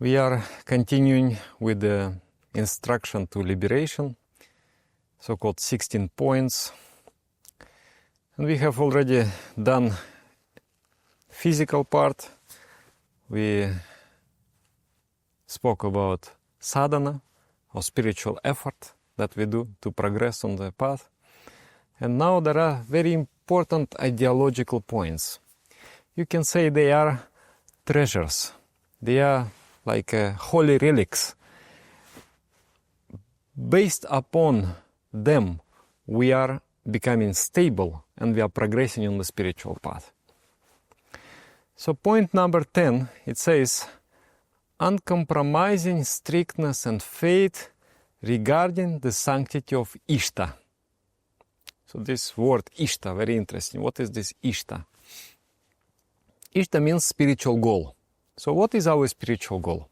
We are continuing with the instruction to liberation, so-called 16 points. And we have already done physical part. We spoke about sadhana, or spiritual effort that we do to progress on the path. And now there are very important ideological points. You can say they are treasures. They are like holy relics. Based upon them, we are becoming stable and we are progressing on the spiritual path. So point number 10, it says, uncompromising strictness and faith regarding the sanctity of Ishta. So this word Ishta, very interesting. What is this Ishta? Ishta means spiritual goal. So what is our spiritual goal?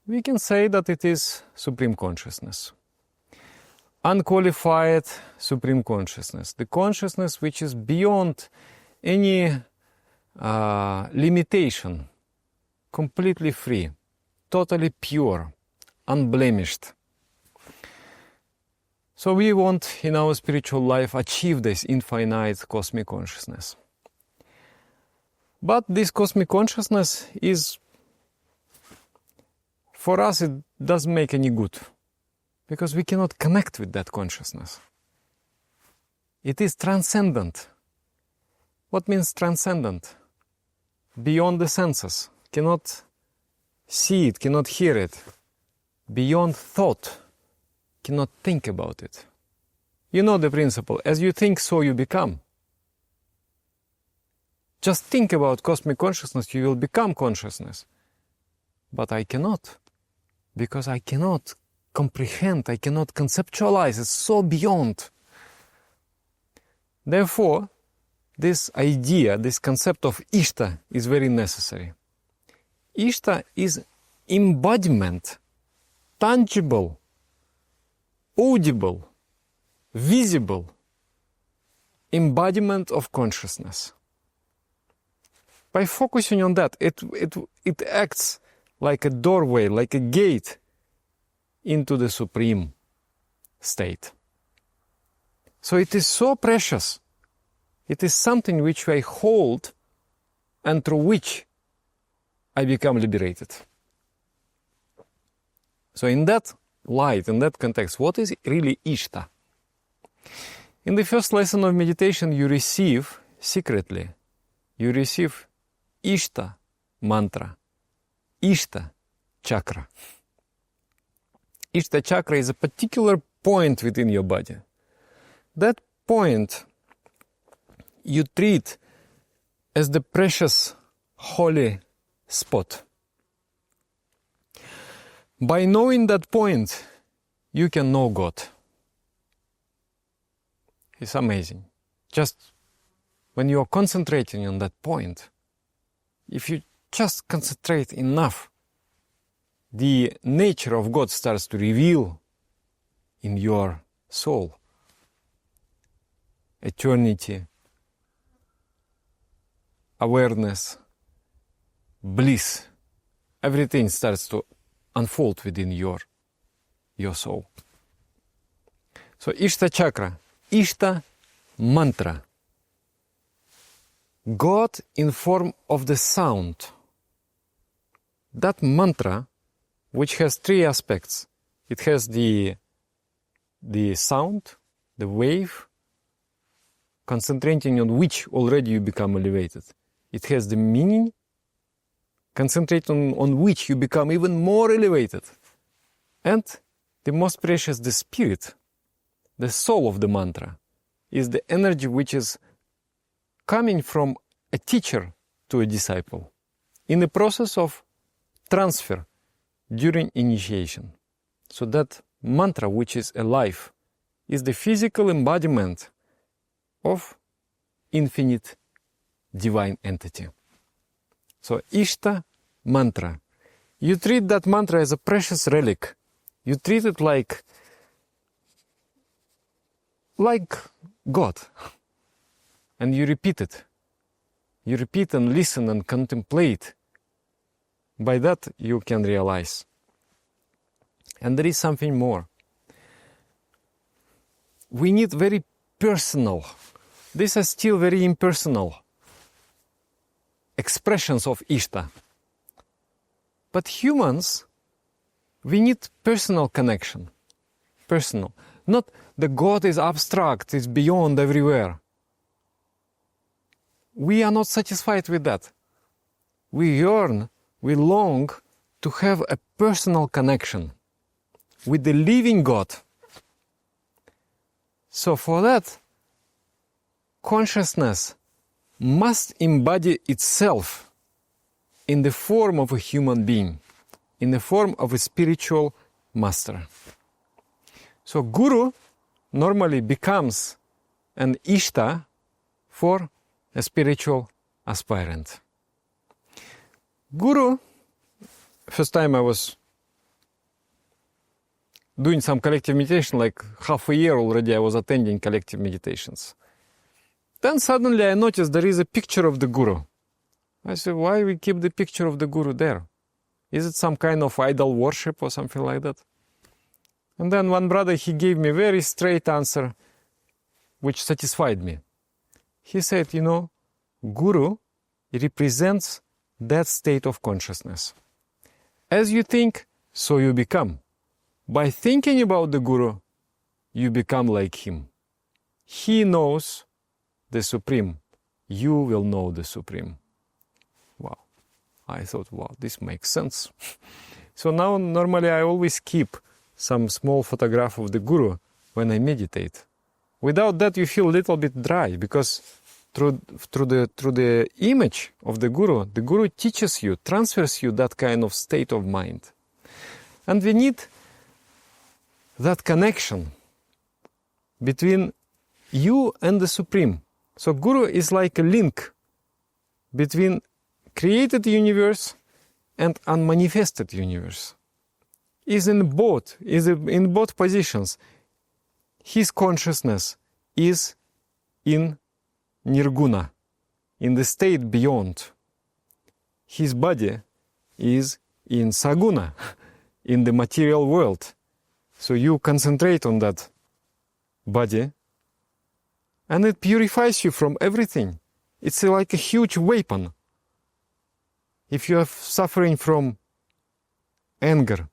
We can say that it is Supreme Consciousness. Unqualified Supreme Consciousness. The consciousness which is beyond any limitation, completely free, totally pure, unblemished. So we want in our spiritual life achieve this infinite cosmic consciousness. But this cosmic consciousness is, for us, it doesn't make any good, because we cannot connect with that consciousness. It is transcendent. What means transcendent? Beyond the senses. Cannot see it, cannot hear it. Beyond thought. Cannot think about it. You know the principle. As you think, so you become. Just think about cosmic consciousness, you will become consciousness. But I cannot. Because I cannot comprehend, I cannot conceptualize. It's so beyond. Therefore, this idea, this concept of Ishta is very necessary. Ishta is embodiment, tangible, audible, visible embodiment of consciousness. By focusing on that, it acts like a doorway, like a gate into the supreme state. So it is so precious. It is something which I hold and through which I become liberated. So in that light, in that context, what is really Ishta? In the first lesson of meditation, you receive secretly, you receive Ishta mantra, Ishta chakra. Ishta chakra is a particular point within your body. That point you treat as the precious holy spot. By knowing that point, you can know God. It's amazing. Just when you are concentrating on that point, if you just concentrate enough, the nature of God starts to reveal in your soul. Eternity, awareness, bliss, everything starts to unfold within your soul. So Ishta chakra, Ishta mantra. God in form of the sound. That mantra, which has three aspects. It has the sound, the wave, concentrating on which already you become elevated. It has the meaning, concentrating on which you become even more elevated. And the most precious, the spirit, the soul of the mantra, is the energy which is coming from a teacher to a disciple in the process of transfer during initiation. So that mantra which is alive is the physical embodiment of infinite divine entity. So Ishta mantra. You treat that mantra as a precious relic. You treat it like God. And you repeat it. You repeat and listen and contemplate by that you can realize. And there is something more. We need very personal, these are still very impersonal expressions of Ishta. But humans, we need personal connection. Personal. Not the God is abstract, is beyond everywhere. We are not satisfied with that. We yearn, we long to have a personal connection with the living God. So for that, consciousness must embody itself in the form of a human being, in the form of a spiritual master. So Guru normally becomes an Ishta for a spiritual aspirant. Guru, first time I was doing some collective meditation, like half a year already I was attending collective meditations. Then suddenly I noticed there is a picture of the Guru. I said, why we keep the picture of the Guru there? Is it some kind of idol worship or something like that? And then one brother, he gave me a very straight answer, which satisfied me. He said, you know, Guru represents that state of consciousness. As you think, so you become. By thinking about the Guru, you become like him. He knows the Supreme. You will know the Supreme. Wow. I thought, wow, this makes sense. So now normally I always keep some small photograph of the Guru when I meditate. Without that you feel a little bit dry, because through the image of the Guru teaches you, transfers you that kind of state of mind. And we need that connection between you and the Supreme. So Guru is like a link between created universe and unmanifested universe. Is in both positions. His consciousness is in Nirguna, in the state beyond. His body is in Saguna, in the material world. So you concentrate on that body, and it purifies you from everything. It's like a huge weapon. If you are suffering from anger,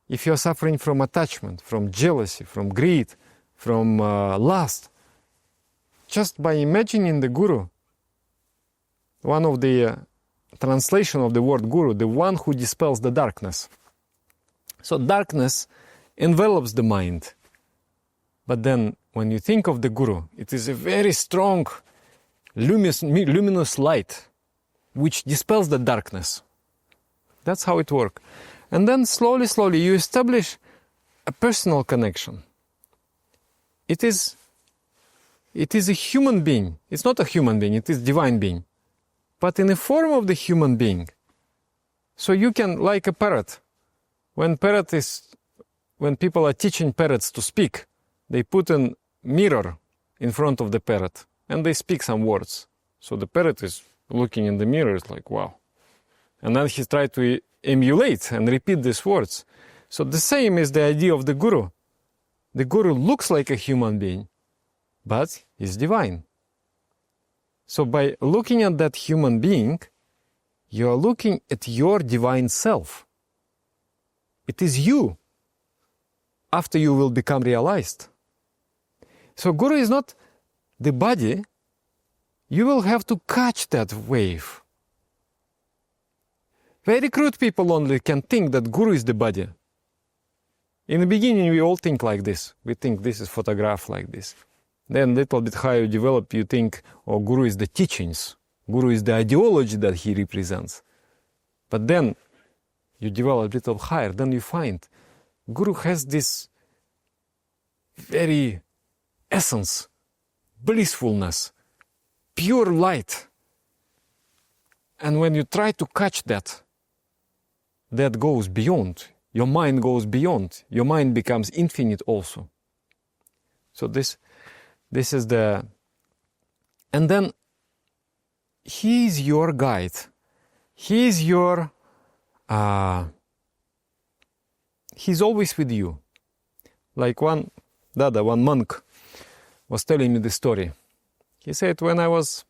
if you are suffering from attachment, from jealousy, from greed, from lust, just by imagining the Guru, one of the translation of the word Guru, the one who dispels the darkness. So darkness envelops the mind. But then when you think of the Guru, it is a very strong, luminous light which dispels the darkness. That's how it works. And then slowly, slowly you establish a personal connection. It is a human being. It's not a human being, it is divine being. But in the form of the human being. So you can, like a parrot, when people are teaching parrots to speak, they put a mirror in front of the parrot and they speak some words. So the parrot is looking in the mirror, it's like, wow. And then he tries to emulate and repeat these words. So the same is the idea of the Guru. The Guru looks like a human being, but is divine. So by looking at that human being, you are looking at your divine self. It is you, after you will become realized. So Guru is not the body. You will have to catch that wave. Very crude people only can think that Guru is the body. In the beginning, we all think like this. We think this is photograph like this. Then little bit higher you develop, you think, oh, Guru is the teachings. Guru is the ideology that he represents. But then you develop a little higher, then you find Guru has this very essence, blissfulness, pure light. And when you try to catch that, that goes beyond. Your mind goes beyond. Your mind becomes infinite also. So this is the... And then he is your guide. He is your He's always with you. Like one monk was telling me the story. He said, when I was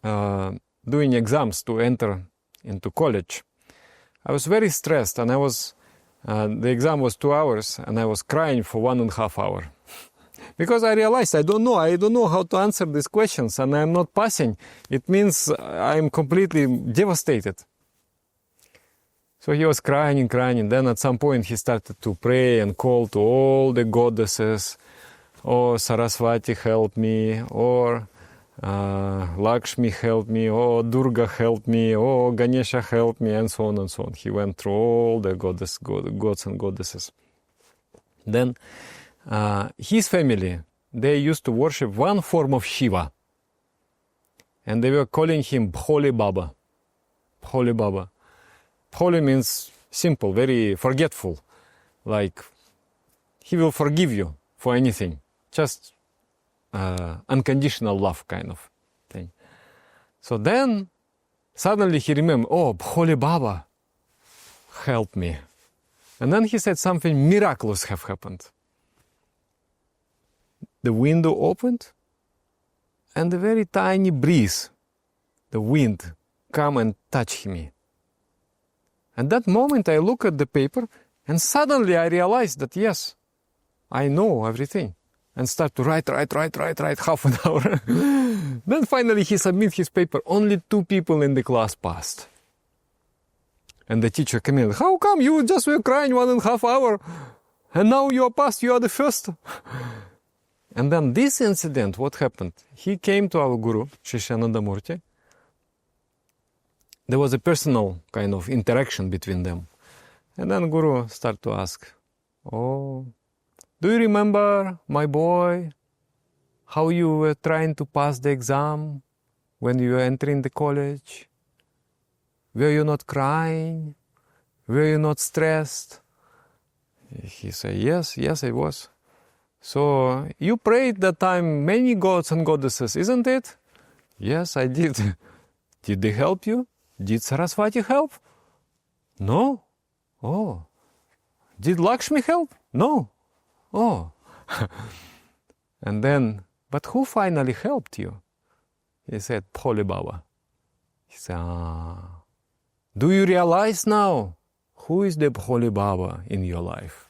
doing exams to enter into college, I was very stressed, and the exam was 2 hours, and I was crying for 1.5 hours. Because I realized I don't know how to answer these questions, and I'm not passing. It means I'm completely devastated. So he was crying and crying, and then at some point he started to pray and call to all the goddesses. Oh, Saraswati, help me, or Lakshmi, help me, oh, Durga, help me, oh, Ganesha, help me, and so on and so on. He went through all the gods and goddesses. Then his family, they used to worship one form of Shiva, and they were calling him Bhole Baba. Bhole Baba. Bhole means simple, very forgetful, like he will forgive you for anything, just unconditional love kind of thing. So then suddenly he remembered, oh, Bhole Baba, help me. And then he said something miraculous have happened. The window opened, and a very tiny breeze, the wind, come and touch me. At that moment I look at the paper, and suddenly I realized that yes, I know everything. And start to write half an hour. Then finally he submit his paper. Only 2 people in the class passed. And the teacher came in. How come you just were crying 1.5 hours? And now you are passed, you are the first. And then this incident, what happened? He came to our Guru, Shishananda Murti. There was a personal kind of interaction between them. And then Guru started to ask, oh, do you remember, my boy, how you were trying to pass the exam when you were entering the college? Were you not crying? Were you not stressed? He said, yes, I was. So you prayed that time many gods and goddesses, isn't it? Yes, I did. Did they help you? Did Saraswati help? No. Oh. Did Lakshmi help? No. Oh. And then, but who finally helped you? He said, Bhole Baba. He said, do you realize now who is the Bhole Baba in your life?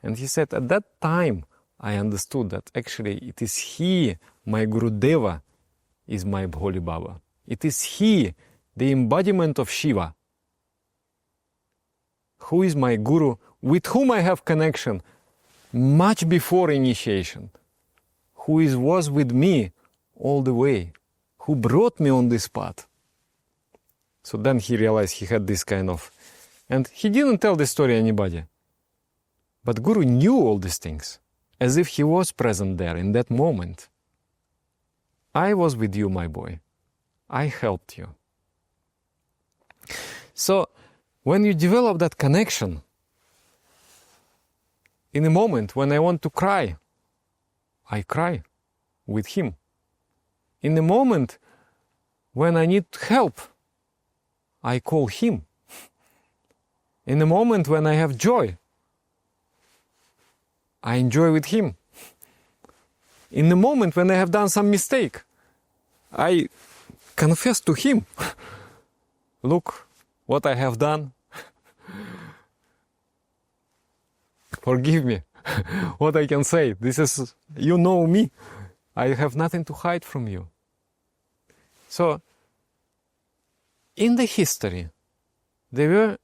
And he said, at that time, I understood that actually it is he, my Guru Deva, is my Bhole Baba. It is he, the embodiment of Shiva, who is my Guru, with whom I have connection much before initiation, who was with me all the way, who brought me on this path. So then he realized he had this kind of, and he didn't tell the story to anybody. But Guru knew all these things, as if he was present there in that moment. I was with you, my boy. I helped you. So when you develop that connection, in a moment when I want to cry, I cry with him. In the moment when I need help, I call him. In the moment when I have joy, I enjoy with him. In the moment when I have done some mistake, I confess to him. Look what I have done. Forgive me. What I can say, this is, you know me. I have nothing to hide from you. So, in the history, there were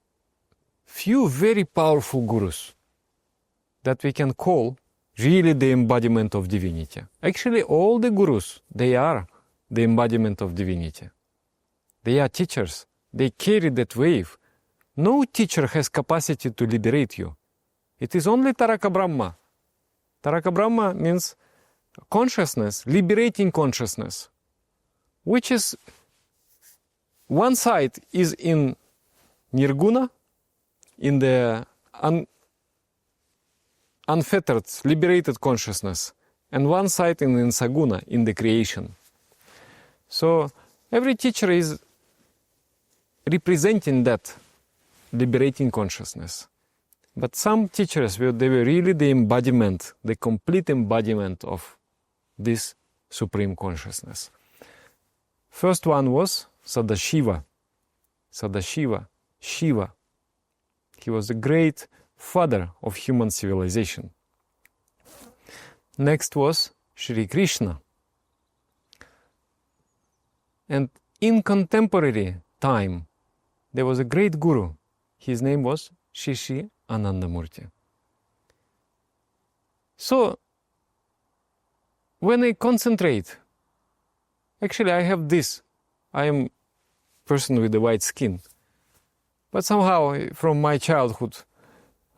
few very powerful gurus that we can call really the embodiment of divinity. Actually, all the gurus, they are the embodiment of divinity. They are teachers. They carry that wave. No teacher has capacity to liberate you. It is only Taraka Brahma. Taraka Brahma means consciousness, liberating consciousness, which is, one side is in Nirguna, in the unfettered, liberated consciousness, and one side in Saguna, in the creation. So every teacher is representing that liberating consciousness. But some teachers, they were really the embodiment, the complete embodiment of this supreme consciousness. First one was Sadashiva. Shiva. He was the great father of human civilization. Next was Shri Krishna. And in contemporary time, there was a great guru. His name was Shri Anandamurti. So, when I concentrate, actually I have this. I am a person with a white skin. But somehow, from my childhood,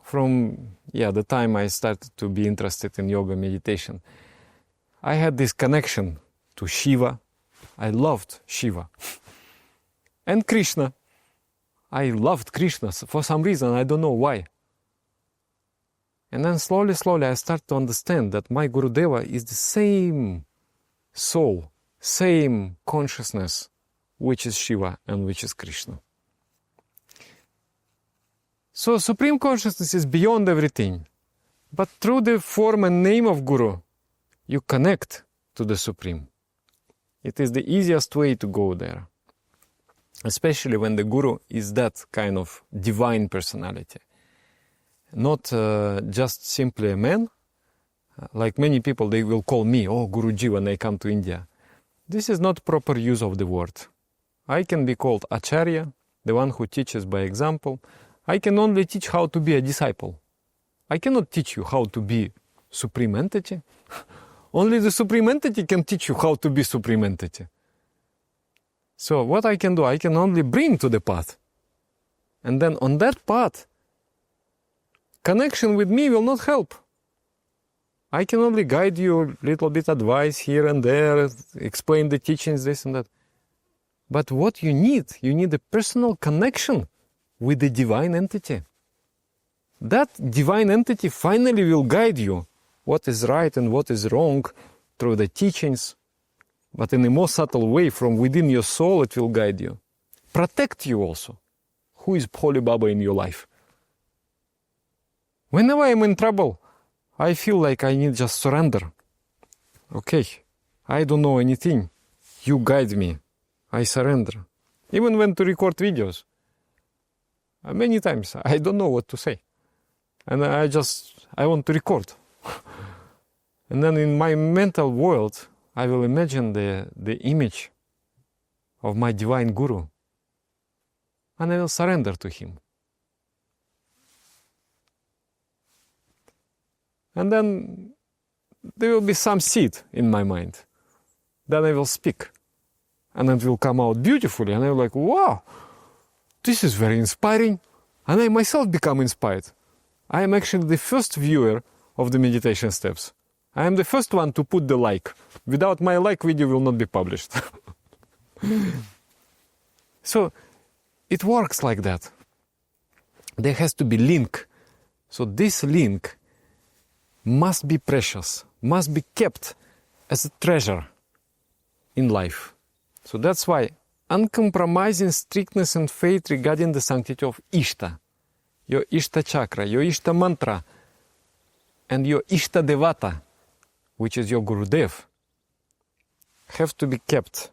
from the time I started to be interested in yoga meditation, I had this connection to Shiva. I loved Shiva. And Krishna. I loved Krishna for some reason, I don't know why. And then slowly I start to understand that my Gurudeva is the same soul, same consciousness, which is Shiva and which is Krishna. So Supreme Consciousness is beyond everything. But through the form and name of Guru, you connect to the Supreme. It is the easiest way to go there. Especially when the Guru is that kind of divine personality. Not just simply a man. Like many people, they will call me, Guruji, when I come to India. This is not proper use of the word. I can be called Acharya, the one who teaches by example. I can only teach how to be a disciple. I cannot teach you how to be Supreme Entity. Only the Supreme Entity can teach you how to be Supreme Entity. So what I can do, I can only bring to the path. And then on that path, connection with me will not help. I can only guide you, a little bit advice here and there, explain the teachings, this and that. But what you need a personal connection with the divine entity. That divine entity finally will guide you what is right and what is wrong through the teachings, but in a more subtle way, from within your soul it will guide you. Protect you also. Who is Holy Baba in your life? Whenever I'm in trouble, I feel like I need just surrender. Okay, I don't know anything. You guide me. I surrender. Even when to record videos. Many times I don't know what to say. And I want to record. And then in my mental world, I will imagine the image of my divine Guru. And I will surrender to him. And then there will be some seed in my mind. Then I will speak. And it will come out beautifully. And I will like, wow, this is very inspiring. And I myself become inspired. I am actually the first viewer of the meditation steps. I am the first one to put the like. Without my like, video will not be published. So it works like that. There has to be link. So this link must be precious, must be kept as a treasure in life. So that's why uncompromising strictness and faith regarding the sanctity of Ishta, your Ishta chakra, your Ishta mantra, and your Ishta devata, which is your Gurudev, have to be kept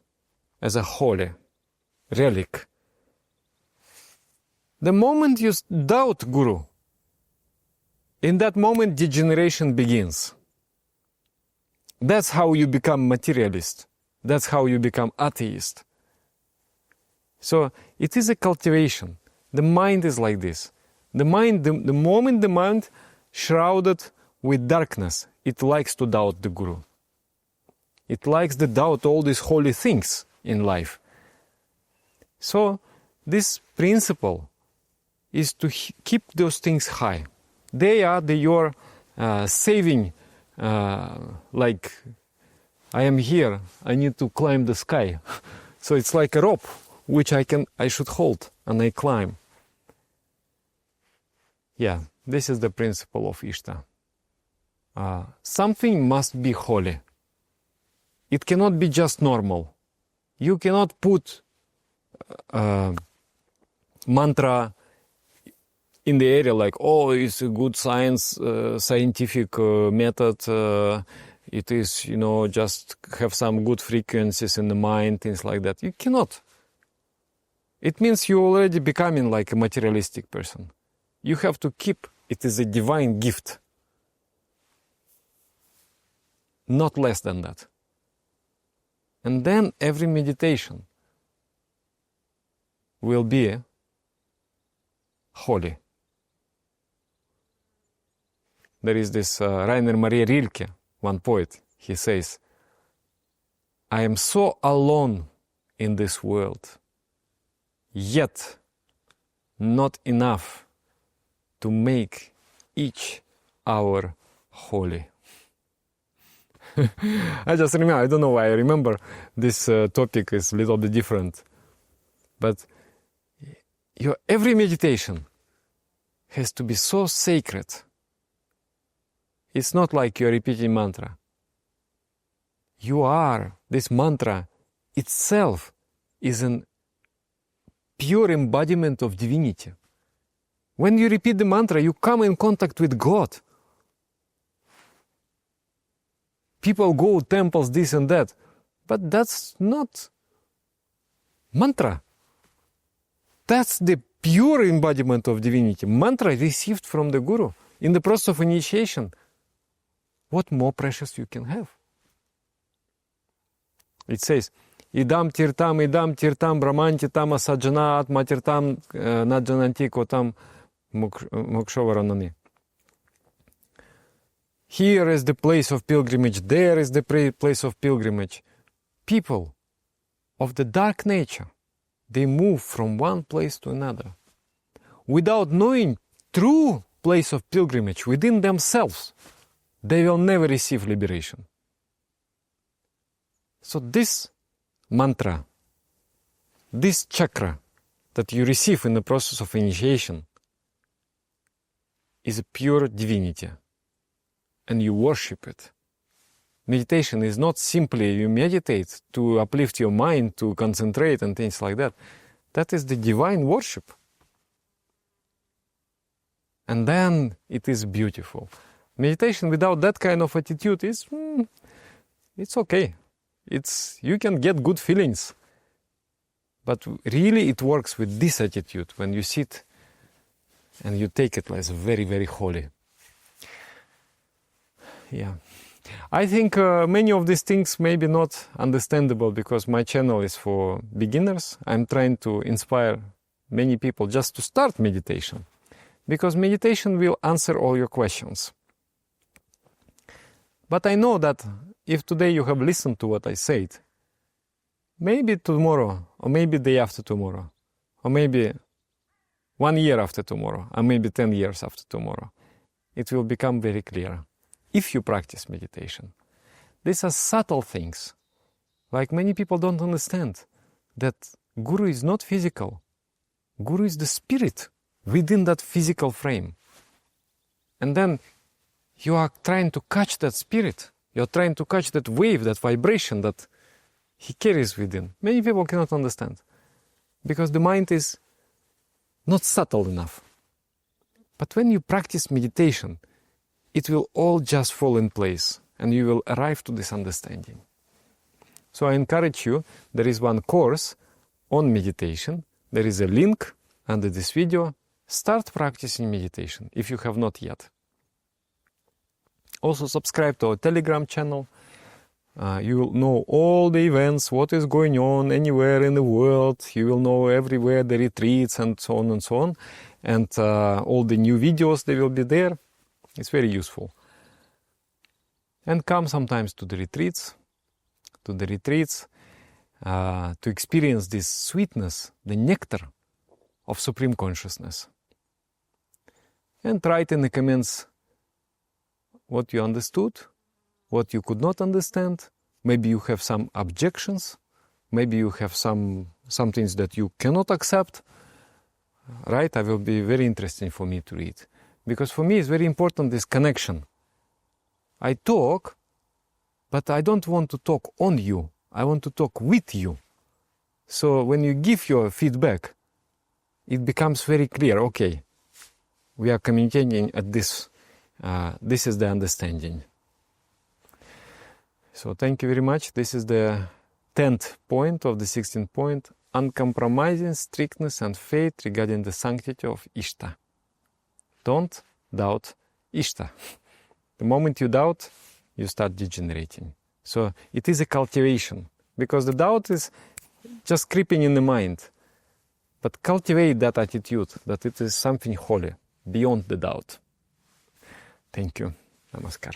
as a holy relic. The moment you doubt Guru, in that moment degeneration begins. That's how you become materialist. That's how you become atheist. So it is a cultivation. The mind is like this. The moment the mind shrouded with darkness, it likes to doubt the Guru. It likes to doubt all these holy things in life. So this principle is to keep those things high. They are your saving, like I am here, I need to climb the sky. So it's like a rope which I should hold and I climb. Yeah, this is the principle of Ishta. Something must be holy. It cannot be just normal. You cannot put mantra in the area like, oh, it's a good science, scientific method, it is, just have some good frequencies in the mind, things like that. You cannot. It means you're already becoming like a materialistic person. You have to keep it is a divine gift. Not less than that. And then every meditation will be holy. There is this Rainer Maria Rilke, one poet, he says, I am so alone in this world, yet not enough to make each hour holy. I just remember, I don't know why I remember this topic is a little bit different. But your every meditation has to be so sacred. It's not like you're repeating mantra. You are, this mantra itself is a pure embodiment of divinity. When you repeat the mantra, you come in contact with God. People go to temples, this and that, but that's not mantra. That's the pure embodiment of divinity. Mantra received from the Guru in the process of initiation. What more precious you can have? It says, idam tirtam brahmanti tam asajjana atma tirtam najananti kotam mokshavaranani. Here is the place of pilgrimage, there is the place of pilgrimage. People of the dark nature, they move from one place to another without knowing true place of pilgrimage within themselves. They will never receive liberation. So this mantra, this chakra that you receive in the process of initiation is a pure divinity, and you worship it. Meditation is not simply you meditate to uplift your mind, to concentrate and things like that. That is the divine worship. And then it is beautiful. Meditation without that kind of attitude is, it's okay. You can get good feelings. But really it works with this attitude when you sit and you take it as very, very holy. Yeah. I think many of these things may be not understandable because my channel is for beginners. I'm trying to inspire many people just to start meditation, because meditation will answer all your questions. But I know that if today you have listened to what I said, maybe tomorrow, or maybe the day after tomorrow, or maybe 1 year after tomorrow, or maybe 10 years after tomorrow, it will become very clear. If you practice meditation, these are subtle things. Like many people don't understand that Guru is not physical. Guru is the spirit within that physical frame. And then you are trying to catch that spirit. You're trying to catch that wave, that vibration that he carries within. Many people cannot understand because the mind is not subtle enough. But when you practice meditation, it will all just fall in place and you will arrive to this understanding. So I encourage you, there is one course on meditation. There is a link under this video. Start practicing meditation if you have not yet. Also subscribe to our Telegram channel. You will know all the events, what is going on anywhere in the world. You will know everywhere the retreats and so on and so on. And all the new videos, they will be there. It's very useful. And come sometimes to the retreats, to experience this sweetness, the nectar of Supreme Consciousness. And write in the comments what you understood, what you could not understand. Maybe you have some objections. Maybe you have some things that you cannot accept. Right? I will be very interesting for me to read. Because for me it's very important this connection. I talk, but I don't want to talk on you. I want to talk with you. So when you give your feedback, it becomes very clear, okay, we are communicating at this. This is the understanding. So thank you very much. This is the 10th point of the 16th point. Uncompromising strictness and faith regarding the sanctity of Ishta. Don't doubt Ishta. The moment you doubt, you start degenerating. So it is a cultivation, because the doubt is just creeping in the mind. But cultivate that attitude, that it is something holy, beyond the doubt. Thank you. Namaskar.